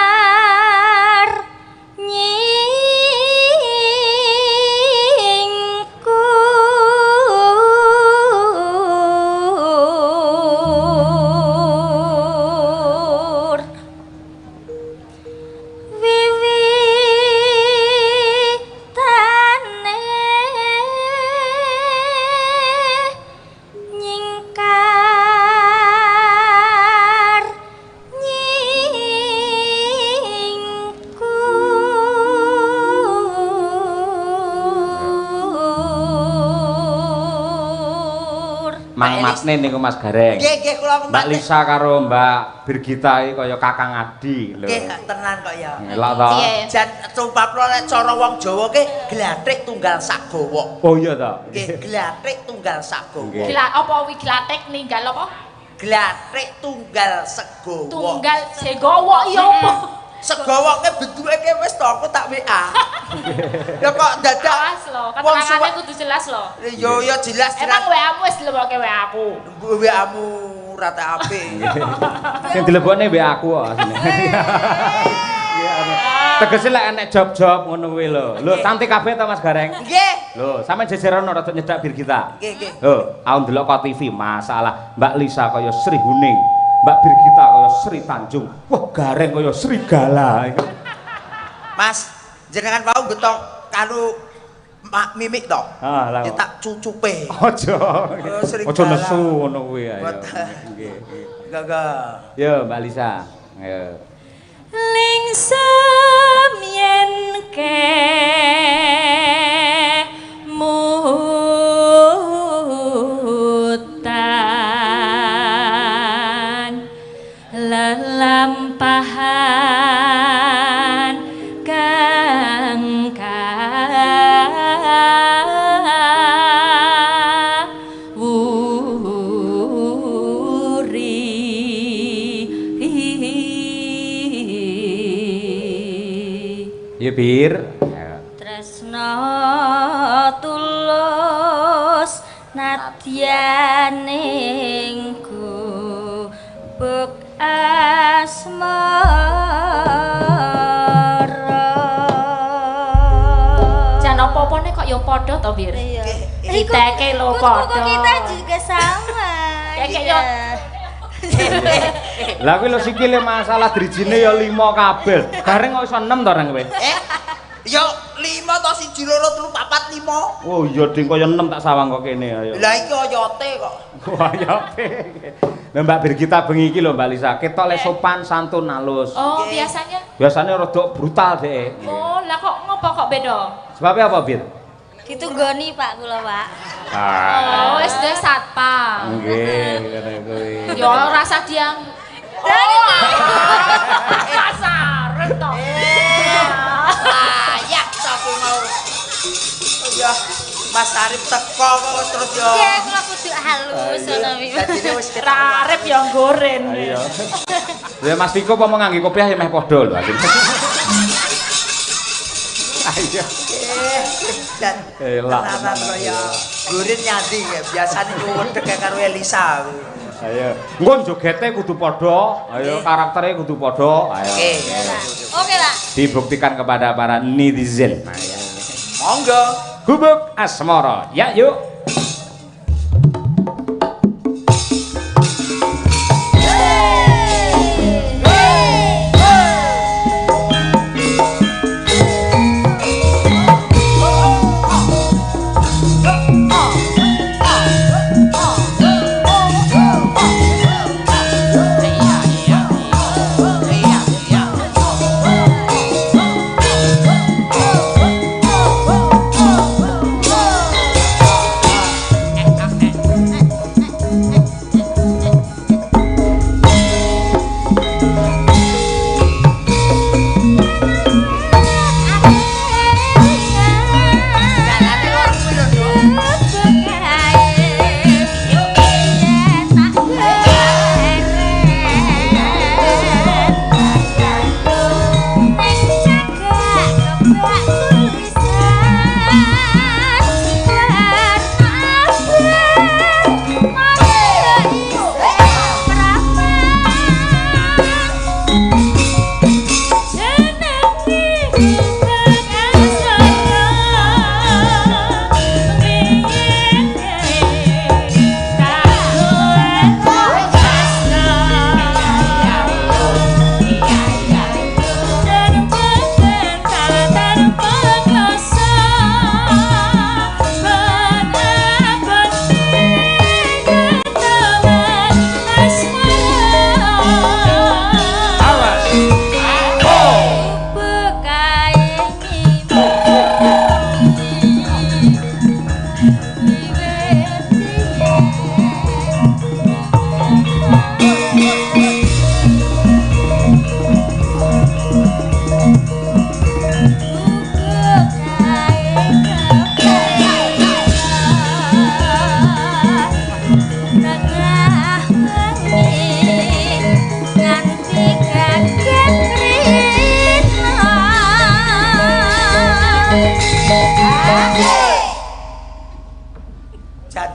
Nyingkar nyingkur Mangmatne niku Mas Gareng. Nggih, kula Mbak Lisa karo Mbak Birgita iki kaya kakang adi lho. Nggih, tenan kok ya. Elok to. Jan sumpapno nek cara wong Jawa ki glathik tunggal sak gawa. Oh iya to. Nggih, glathik tunggal sak gawa. Nggih. Gila apa wi glatek ninggal apa? Glathik tunggal segawa. Tunggal segowo iya apa? Segawa ki bentuke ki wis to aku tak WA. Ya kok dadak Jelas lho, keterangannya kudu jelas lho. Yo jelas Emang WA-mu wis dilebokke WA-ku. WA-mu rata apik. Sing dilebokne mbek aku kok asline. Tegese lek enek job-job ngono kuwi lho. Lho, cantik kabeh to Mas Gareng? Nggih. Lho, sampean jejeran rada nyedak Birgita. Nggih. Lho, aku ndelok kok TV, masalah Mbak Lisa kaya Sri Huning, Mbak Birgita kaya Sri Tanjung. Wah, Gareng kaya Srigala. Mas, jenengan mau getok karo mimik to? Ah, lah. Tak cucupe. Aja. Srigala. Aja nesu ngono kuwi ayo. Nggih. Gaga. Yo, Mbak Lisa. Ayo. Lingsem yen kemutan lelampahan kang Iya, Bir. tresno tulus nadyaning gubuk asmara. Jan apa-apane kok ya padha to, Bir? Iya. Diteke lho Kuku padha. kita juga sama. Kayak Iya. Lah kuwi lho sikile masalah drijine ya 5 kabel. Gareng kok iso 6 to reng kowe? Yo 5 to 1 2 3 4 5. Oh iya ding kaya 6 tak sawang kok kene ayo. Lah iki oyote kok. Wah ya pe. Lah Mbak Birgita bengi iki lho Mbak Lisa, ketok le sopan santun halus. Oh, biasanya. Biasanya rada brutal dhek. Oh, lah kok ngopo kok beda? Sebabnya apa, Bir? Ditunggoni Pak kula, Pak. Oh, wis duwe satpam. Nggih, ngene kuwi. Ya rasa diang. Oh, kasar to. Layak to aku mau. Oh ya, Mas Arif teko kok terus yo. Iya, kula kudu halus ngono iki. Dadine wis Arep ya goren. Iya. Ya Mas Tiko apa mau ngangge kopiah ya meh padha lho asine. Ayo. Dan Elak. tenanan kaya gurin nyandi ya. Biasane nyuwedeg karo Elisa. Ayo. Engko jogete kudu padha, ayo karaktere kudu padha. Ayo. Oke, Pak. Dibuktikan kepada para netizen. Monggo. Gubuk asmara. Ya yuk.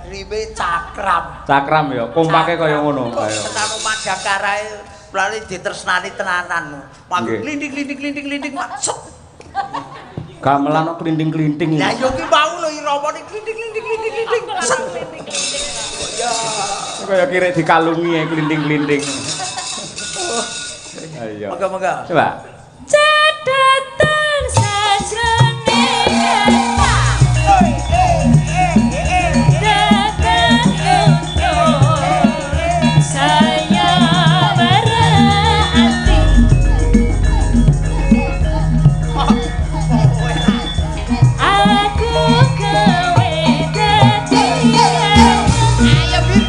riwe cakram. Cakram ya, kompake kaya ngono. Ayo. Tenan Madangkara lali ditresnani tenanan. Mangke klindik-klindik maksud. Gamelan kok klinding-klinding. Lah yo ki mau lho iramane klindik-klindik. Ya. Kaya kira dikalungi klinding-klinding. Ayo. Moga-moga. Coba. Cedatan sajrone saya berarti aku gawe dadi ayo bir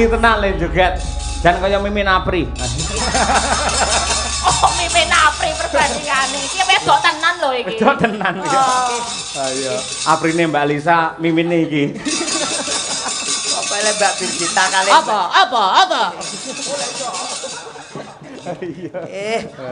tenan le joget. Jan kaya Mimin Apri. Oh, Mimin Apri perbandingane. Iki wedok tenan lho iki. Wedok tenan iki. Ayo, Aprine Mbak Lisa, Mimine iki. Apa le Mbak Birgita kali. Apa?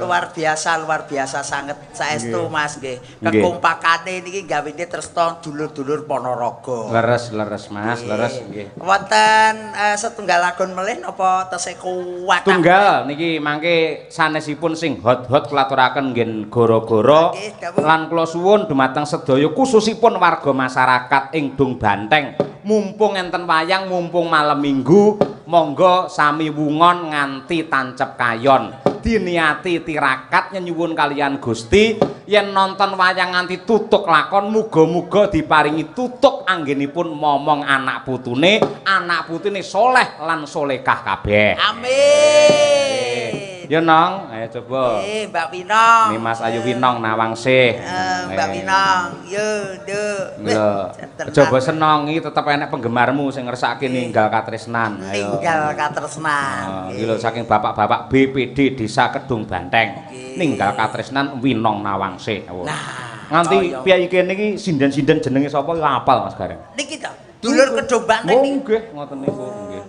Luar biasa sanget saestu Mas nggih. Kekompakane niki gawene tresna dulur-dulur Ponorogo. Leres Mas, leres nggih. Wonten setunggal lagon melih napa tesih kuwat? Tunggal niki mangke sanesipun sing hot-hot klaturaken nggih goro-goro lan kula suwun dumateng sedaya khususipun warga masyarakat ing Dung Banteng. Mumpung enten wayang, mumpung malam Minggu, monggo sami wungon nganti tancep kayon. Diniati tirakat nyuwun kalian Gusti yen nonton wayang nganti tutuk lakon muga-muga diparingi tutuk anggenipun momong anak putune soleh lan solekah kabeh. Amin. Ya Nong, ayo coba. Mbak Winong. Ini Mas Ayu Winong Nawangsih. Mbak Winong, yo Nduk. Lho, coba seneng iki tetep enek penggemarmu sing ngersakake ninggal katresnan. Ayo. Ninggal katresnan. Iki lho saking bapak-bapak BPD Desa Kedung Banteng. Ninggal katresnan Winong Nawangsih. Nah, nganti piyai kene iki sinden-sinden jenenge sapa ya apal Mas Gareng. Niki to, dulur Kedung Banteng niki. Nggih, ngoten niku nggih.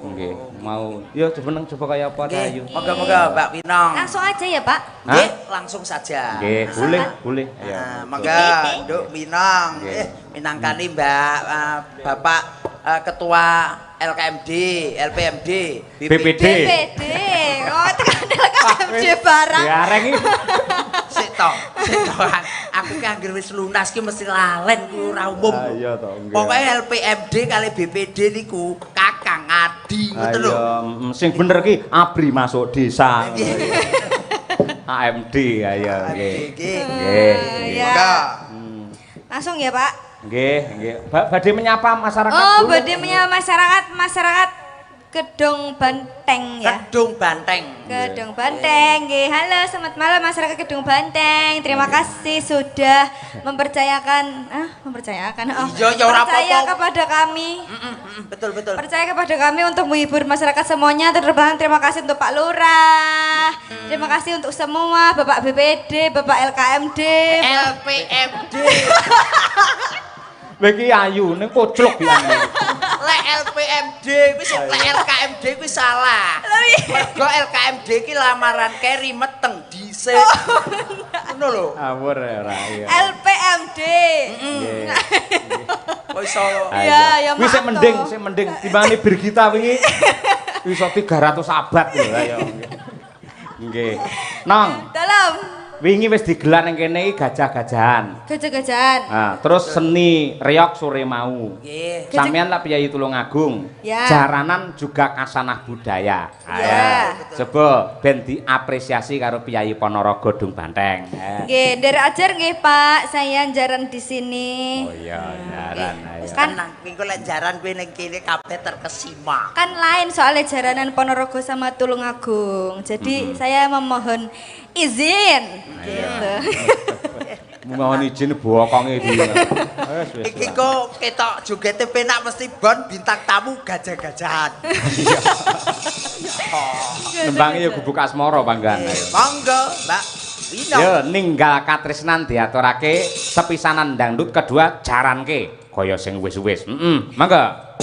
Nggih. mau. Ya coba kaya apa ta ayu. Moga-moga Mbak Winong. Langsung aja ya, Pak. Nggih, langsung saja. Nggih, boleh. Ayo. Nah, mangga Nduk Winong. Minangkani Mbak Bapak Ketua LKMD, LPMD, BPD. BPD. Oh, tekan LKMD barang. Ya areng iki. Sik to. Aku ki anggere wis lunas ki mesti lalen ku ora umum. Iya to, nggih. Pokoke LPMD kali BPD niku Kakang Adi ngoten lho. Sing bener ki abri masuk desa. AMD ayo nggih. Nggih. Ya. Langsung ya, Pak. Nggih. Badhe menyapa masyarakat Oh, dulu. badhe menyapa masyarakat Kedung Banteng ya. Kedung Banteng. Kedung Banteng, nggih. Halo, selamat malam masyarakat Kedung Banteng. Terima kasih sudah mempercayakan Iya, ya ora percaya apa-apa. kepada kami. Betul. Percaya kepada kami untuk menghibur masyarakat semuanya. Terima kasih untuk Pak Lurah. Terima kasih untuk semua Bapak BPD, Bapak LKMD, LPMD. Lagi ayu ning pojok ya. Lek LPMD wis lek LKMD kuwi salah. Mergo LKMD ki lamaran keri meteng dhisik. Ngono lho. Awur ora ya. LPMD. Kok iso Ya, Wis maaf sik mending timbangane Birgita wingi. Wis 300 abad lho ayo. Nggih. Nong, Dalam wingi wis digelar ning kene iki gajah-gajahan. gajah-gajahan. Nah, terus seni reok sore mau. nggih. Sampeyan lah Piyayi Tulungagung. Ya. Jaranan juga kasanah budaya. Ya. Coba ben diapresiasi karo Piyayi Ponorogo Dung Banteng. Nggih, nderek ajar nggih, Pak. Saya jaran di sini. Oh iya, jaran ayo. Wis tenang, minggu lek jaran kuwi ning kene kabeh terkesima. Kan lain soalnya jaranan Ponorogo sama Tulungagung. Jadi saya memohon izin. Gitu. Mohon izin bokonge iki. Iki kok ketok jogete penak mesti bon bintang tamu gajah-gajahan. Nembangi ya gubuk asmara panggan ayo. Monggo, Mbak Wino. Ya ninggal katresnan diaturake sepisanan dangdut kedua jaranke kaya sing wis-wis. Mangga.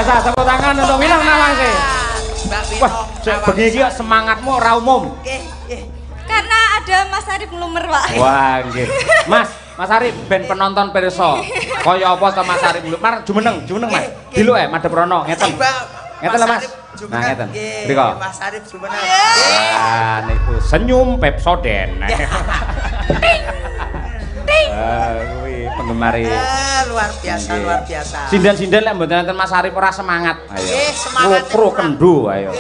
biasa tepuk tangan untuk Winong Nawangsi. Mbak Winong. Wah, bengi iki semangatmu ora umum. Nggih, nggih. Karena ada Mas Arif nglumer, Pak. Wah, nggih. Mas Arif ben penonton pirsa. Kaya apa to Mas Arif? Mar jumeneng Mas. Diluk madhep rono ngeten. Ngeten lho Mas. Nah ngeten. Mriko. Mas Arif jumeneng. Wah, niku senyum Pepsodent. Kuwi penggemar Luar biasa. Sinden-sinden lek mboten enten Mas Arif ora semangat. Ayo. Nggih, semangat. Pro kendu ayo.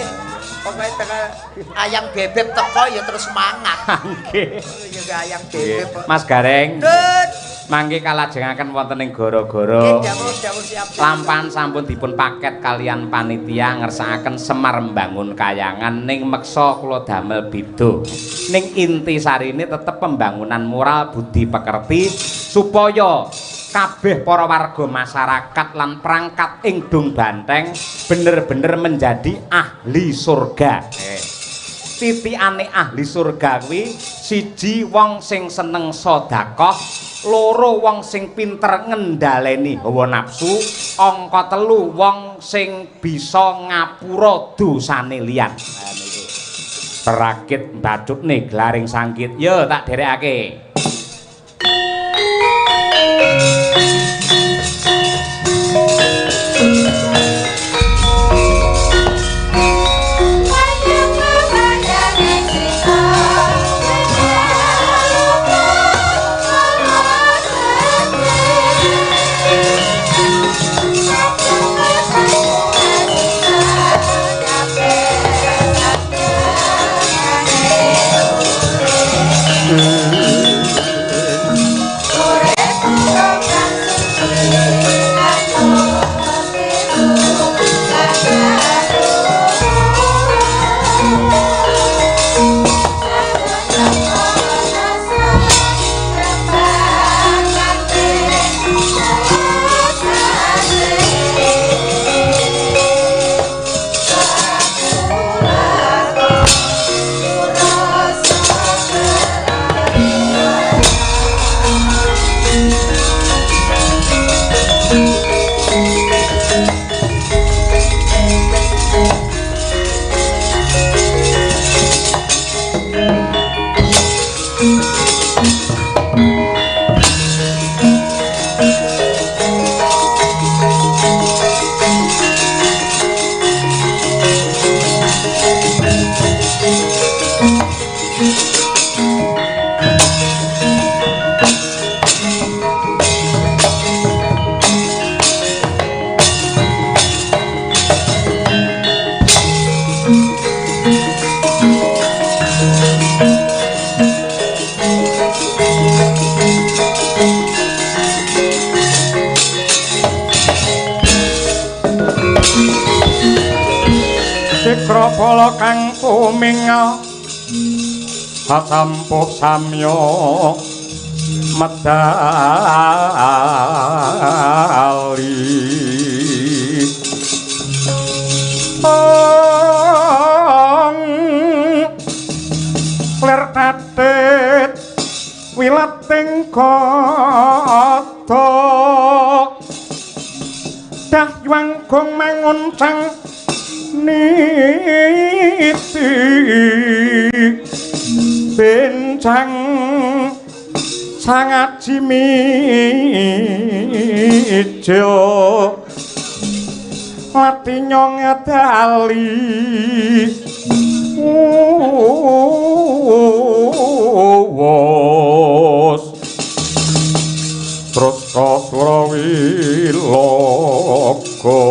Pokoknya tengah ayang bebek teko ya terus semangat. Nggih. Ya ayang bebek. Mas Gareng. Dut. Mangke kalajengaken wonten ing gara-gara Dawuh siap. lampahan sampun dipun paket kalian panitia ngersakaken Semar mbangun kayangan ning meksa kula damel beda. Ning inti sarine tetep pembangunan moral budi pekerti supaya kabeh para warga masyarakat lan perangkat ing Dung Banteng bener-bener menjadi ahli surga. Titikane ahli surga kuwi siji wong sing seneng sedekah, loro wong sing pinter ngendhaleni hawa nafsu, angka 3 wong sing bisa ngapura dosane liyan. Nah niku. Perakit mbacutne glaring sangkit. Yo tak derekake. Sikropala kang kuminga sasampuh samya medali ler tatet wilating kata dahyang gong manguncang niti bencang sangat jimijo lati nyong dali wos terus kasurawi logo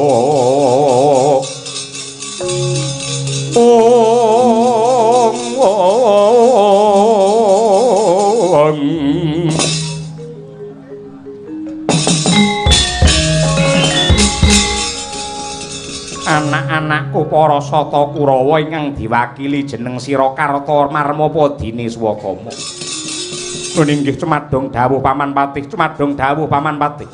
anak-anakku para sata Kurawa ingkang diwakili jeneng Sira Karta Marmapadine Swakama. Nuninggih cumadong dawuh Paman Patih, cumadong dawuh Paman Patih.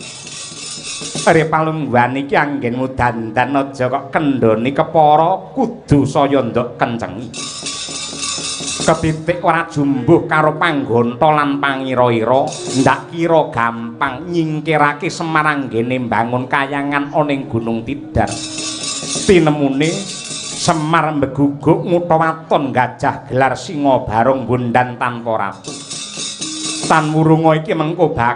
Are palungguhan iki anggenmu dandan aja kok kendhoni kepara kudu saya ndok kencengi. Ketitik ora jumbuh karo panggonta lan pangira-ira, ndak kira gampang nyingkirake Semar anggene mbangun kayangan ana ing Gunung Tidar. Tinemune Semar mbeguguk ngutawaton gajah gelar singa barong bondan tanpa ratu. Tan Wurunga iki mengko bakal